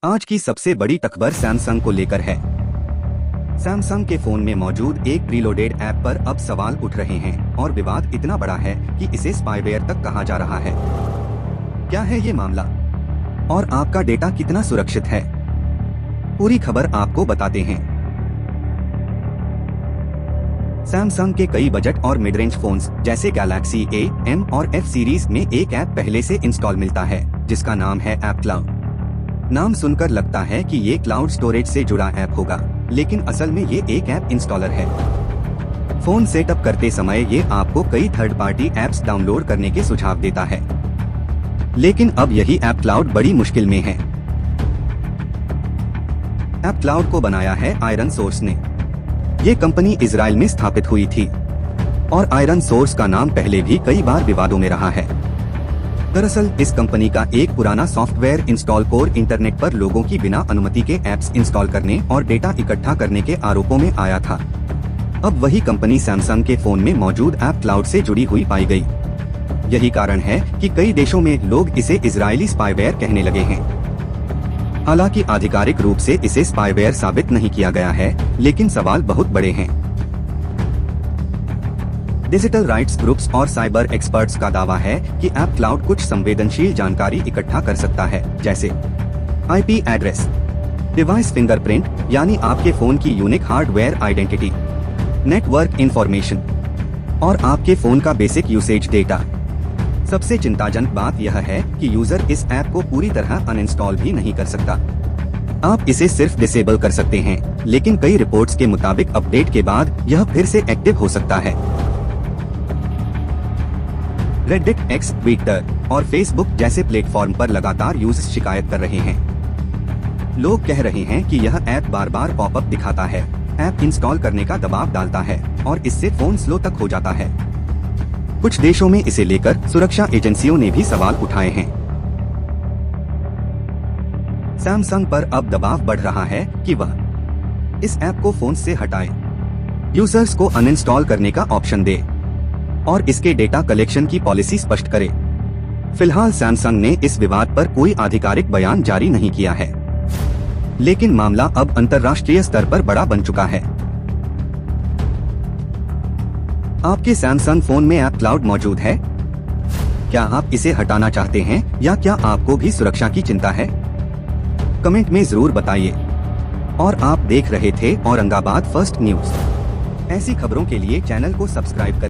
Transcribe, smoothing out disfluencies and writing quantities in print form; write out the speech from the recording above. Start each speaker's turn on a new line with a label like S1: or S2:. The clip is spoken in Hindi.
S1: आज की सबसे बड़ी खबर सैमसंग को लेकर है। सैमसंग के फोन में मौजूद एक प्रीलोडेड ऐप पर अब सवाल उठ रहे हैं और विवाद इतना बड़ा है कि इसे स्पाईवेयर तक कहा जा रहा है। क्या है ये मामला और आपका डेटा कितना सुरक्षित है, पूरी खबर आपको बताते हैं। सैमसंग के कई बजट और मिड रेंज फोन्स जैसे गैलेक्सी A, M और F सीरीज में एक ऐप पहले से इंस्टॉल मिलता है जिसका नाम है ऐप क्लाउड। नाम सुनकर लगता है कि ये क्लाउड स्टोरेज से जुड़ा ऐप होगा, लेकिन असल में ये एक ऐप इंस्टॉलर है। फोन सेटअप करते समय ये आपको कई थर्ड पार्टी ऐप्स डाउनलोड करने के सुझाव देता है, लेकिन अब यही ऐप क्लाउड बड़ी मुश्किल में है। ऐप क्लाउड को बनाया है आयरन सोर्स ने। ये कंपनी इजराइल में स्थापित हुई थी और आयरन सोर्स का नाम पहले भी कई बार विवादों में रहा है। दरअसल इस कंपनी का एक पुराना सॉफ्टवेयर इंस्टॉल कोर इंटरनेट पर लोगों की बिना अनुमति के ऐप्स इंस्टॉल करने और डेटा इकट्ठा करने के आरोपों में आया था। अब वही कंपनी सैमसंग के फोन में मौजूद ऐप क्लाउड से जुड़ी हुई पाई गई। यही कारण है कि कई देशों में लोग इसे इजरायली स्पाईवेयर कहने लगे हैं। हालांकि आधिकारिक रूप से इसे स्पाईवेयर साबित नहीं किया गया है, लेकिन सवाल बहुत बड़े हैं। डिजिटल राइट्स ग्रुप्स और साइबर एक्सपर्ट्स का दावा है कि ऐप क्लाउड कुछ संवेदनशील जानकारी इकट्ठा कर सकता है, जैसे IP एड्रेस, डिवाइस फिंगरप्रिंट यानी आपके फोन की unique hardware identity, network information और आपके फोन का बेसिक यूसेज डेटा। सबसे चिंताजनक बात यह है कि यूजर इस ऐप को पूरी तरह अनइंस्टॉल भी नहीं कर सकता। आप इसे सिर्फ डिसेबल कर सकते हैं, लेकिन कई रिपोर्ट्स के मुताबिक अपडेट के बाद यह फिर से एक्टिव हो सकता है। रेडिट, X, ट्विटर और फेसबुक जैसे प्लेटफॉर्म पर लगातार यूजर्स शिकायत कर रहे हैं। लोग कह रहे हैं कि यह ऐप बार बार पॉपअप दिखाता है, ऐप इंस्टॉल करने का दबाव डालता है और इससे फोन स्लो तक हो जाता है। कुछ देशों में इसे लेकर सुरक्षा एजेंसियों ने भी सवाल उठाए हैं। सैमसंग पर अब दबाव बढ़ रहा है कि वह इस ऐप को फोन से हटाए, यूजर्स को अनइंस्टॉल करने का ऑप्शन दे और इसके डेटा कलेक्शन की पॉलिसी स्पष्ट करे। फिलहाल सैमसंग ने इस विवाद पर कोई आधिकारिक बयान जारी नहीं किया है, लेकिन मामला अब अंतर्राष्ट्रीय स्तर पर बड़ा बन चुका है। आपके सैमसंग फोन में ऐप क्लाउड मौजूद है? क्या आप इसे हटाना चाहते हैं या क्या आपको भी सुरक्षा की चिंता है? कमेंट में जरूर बताइए। और आप देख रहे थे औरंगाबाद फर्स्ट न्यूज। ऐसी खबरों के लिए चैनल को सब्सक्राइब करें।